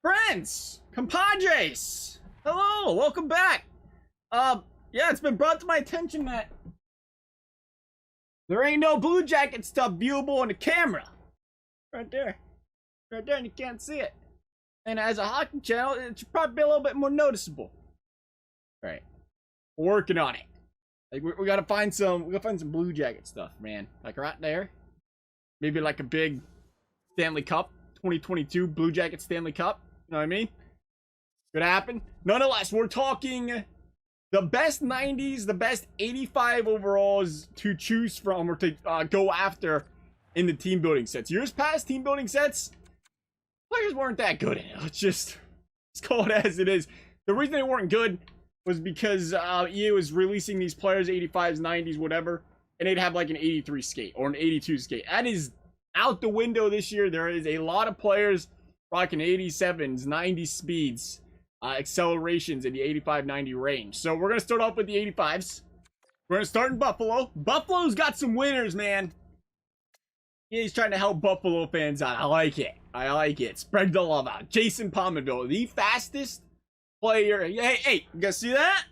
Friends, compadres, hello, welcome back. Yeah, it's been brought to my attention that there ain't no Blue Jacket stuff viewable on the camera. Right there, and you can't see it. And as a hockey channel, it should probably be a little bit more noticeable. All right, we're working on it. Like we gotta find some, Blue Jacket stuff, man. Like right there, maybe like a big Stanley Cup 2022 Blue Jacket Stanley Cup. You know what I mean? Could happen. Nonetheless, we're talking the best 90s, the best 85 overalls to choose from or to go after in the team building sets. Years past team building sets, players weren't that good in it. Let's call it as it is. The reason they weren't good was because EA was releasing these players, 85s, 90s, whatever, and they'd have like an 83 skate or an 82 skate. That is out the window this year. There is a lot of players rocking 87s, 90 speeds, accelerations in the 85-90 range. So we're going to start off with the 85s. We're going to start in Buffalo. Buffalo's got some winners, man. He's trying to help Buffalo fans out. I like it. Spread the love out. Jason POMINVILLE, the fastest player. Hey, you guys see that?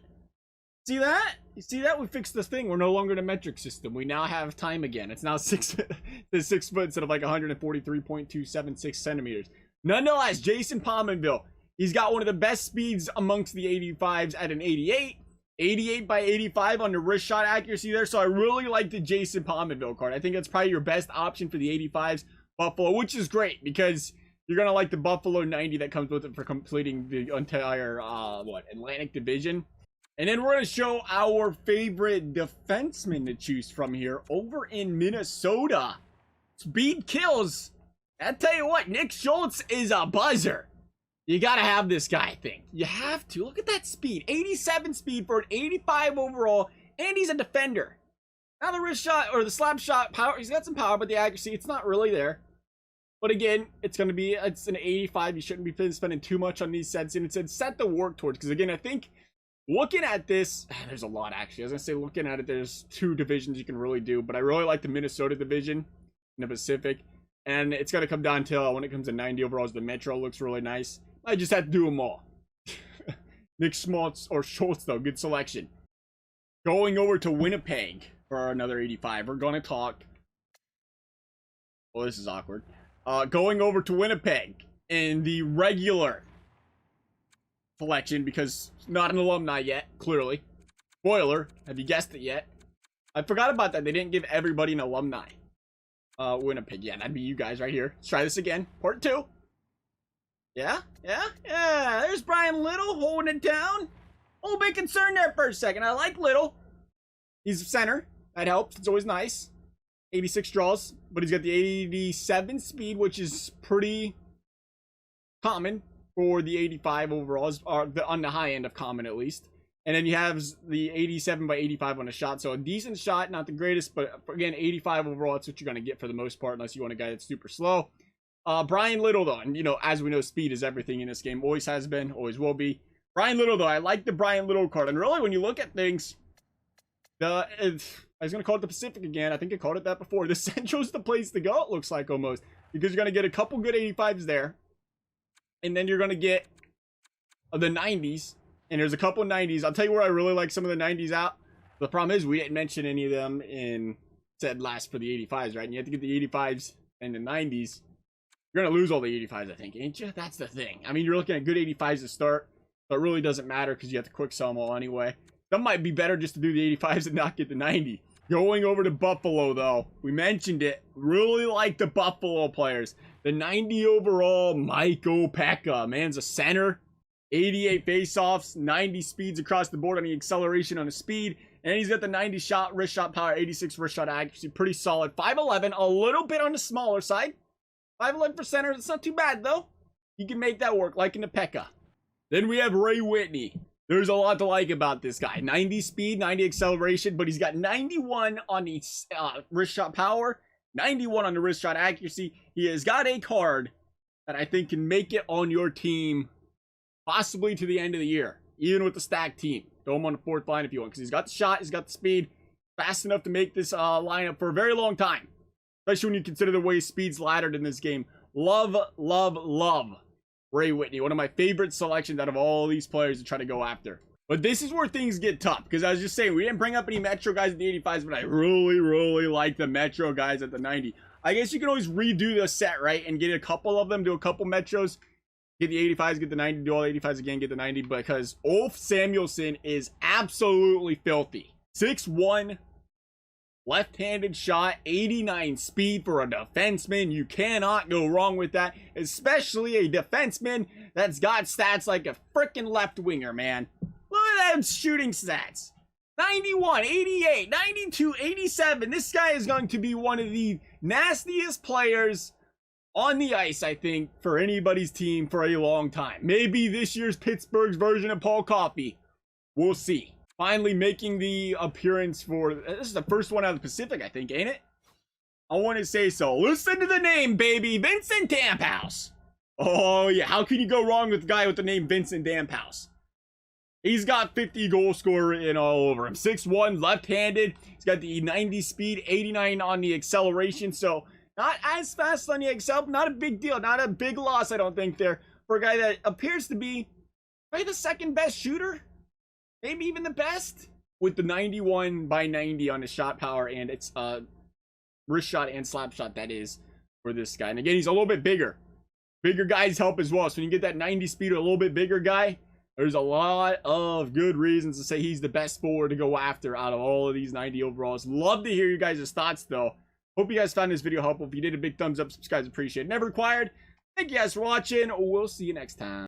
See that? You see that? We fixed this thing. We're no longer in a metric system. We now have time again. It's now 6 foot instead of like 143.276 centimeters. Nonetheless, Jason POMINVILLE, he's got one of the best speeds amongst the 85s at an 88. 88 by 85 on the wrist shot accuracy there. So I really like the Jason POMINVILLE card. I think that's probably your best option for the 85s Buffalo, which is great because you're going to like the Buffalo 90 that comes with it for completing the entire, Atlantic Division. And then we're going to show our favorite defenseman to choose from here over in Minnesota. Speed kills. I tell you what, Nick Schultz is a buzzer. You got to have this guy, I think. You have to. Look at that speed. 87 speed for an 85 overall, and he's a defender. Now the wrist shot, or the slap shot power, he's got some power, but the accuracy, it's not really there. But again, it's an 85. You shouldn't be spending too much on these sets, and it's a set to work towards. Because again, I think looking at this, there's a lot actually. I was going to say looking at it, there's two divisions you can really do. But I really like the Minnesota division in the Pacific. And it's going to come down to when it comes to 90 overalls, the Metro looks really nice. I just had to do them all. Nick Schultz, though, good selection. Going over to Winnipeg for another 85. We're going to talk. Well, this is awkward. Going over to Winnipeg in the regular selection because not an alumni yet, clearly. Spoiler, have you guessed it yet? I forgot about that. They didn't give everybody an alumni. Winnipeg, yeah, that'd be you guys right here. Let's try this again. Part 2. Yeah. There's Bryan Little holding it down. A little bit concerned there for a second. I like Little. He's a center. That helps. It's always nice. 86 draws, but he's got the 87 speed, which is pretty common for the 85 overalls, or on the high end of common at least. And then you have the 87 by 85 on a shot. So a decent shot, not the greatest, but again, 85 overall, that's what you're going to get for the most part, unless you want a guy that's super slow. Bryan Little, though, and as we know, speed is everything in this game. Always has been, always will be. Bryan Little, though, I like the Bryan Little card. And really, when you look at things, I was going to call it the Pacific again. I think I called it that before. The Central's the place to go, it looks like, almost. Because you're going to get a couple good 85s there. And then you're going to get the 90s. And there's a couple 90s. I'll tell you where I really like some of the 90s out. The problem is we didn't mention any of them in said last for the 85s, right? And you have to get the 85s and the 90s. You're going to lose all the 85s, I think, ain't you? That's the thing. I mean, you're looking at good 85s to start, but it really doesn't matter because you have to quick sell them all anyway. Some might be better just to do the 85s and not get the 90. Going over to Buffalo, though. We mentioned it. Really like the Buffalo players. The 90 overall Michael PECA. Man's a center. 88 face-offs, 90 speeds across the board on the acceleration on the speed, and he's got the 90 shot, wrist shot power, 86 wrist shot accuracy, pretty solid. 5'11", a little bit on the smaller side. 5'11" for center, it's not too bad though. You can make that work, like in the PECA. Then we have Ray Whitney. There's a lot to like about this guy. 90 speed, 90 acceleration, but he's got 91 on the wrist shot power, 91 on the wrist shot accuracy. He has got a card that I think can make it on your team possibly to the end of the year, even with the stacked team. Throw him on the fourth line if you want, because he's got the shot, he's got the speed, fast enough to make this lineup for a very long time. Especially when you consider the way speed's laddered in this game. Love Ray Whitney, one of my favorite selections out of all these players to try to go after. But this is where things get tough, because I was just saying, we didn't bring up any Metro guys at the 85s, but I really like the Metro guys at the 90. I guess you can always redo the set, right, and get a couple of them, do a couple Metros, get the 85s, get the 90, do all the 85s again, get the 90, because Ulf Samuelsson is absolutely filthy. 6'1", left-handed shot, 89 speed for a defenseman. You cannot go wrong with that, especially a defenseman that's got stats like a freaking left winger, man. Look at them shooting stats. 91, 88, 92, 87. This guy is going to be one of the nastiest players on the ice, I think, for anybody's team for a long time. Maybe this year's Pittsburgh's version of Paul Coffey. We'll see. Finally making the appearance for... This is the first one out of the Pacific, I think, ain't it? I want to say so. Listen to the name, baby. Vincent Damphousse. Oh, yeah. How can you go wrong with a guy with the name Vincent Damphousse? He's got 50 goal scorer written all over him. 6'1", left-handed. He's got the 90 speed, 89 on the acceleration. So, not as fast on the accel. Not a big deal. Not a big loss, I don't think, there. For a guy that appears to be probably the second best shooter. Maybe even the best, with the 91/90 on his shot power, and it's wrist shot and slap shot, that is, for this guy. And again, he's a little bit bigger. Bigger guys help as well. So when you get that 90 speed or a little bit bigger guy, there's a lot of good reasons to say he's the best forward to go after out of all of these 90 overalls. Love to hear you guys' thoughts, though. Hope you guys found this video helpful. If you did, a big thumbs up, subscribe, appreciate it. Never required. Thank you guys for watching. We'll see you next time.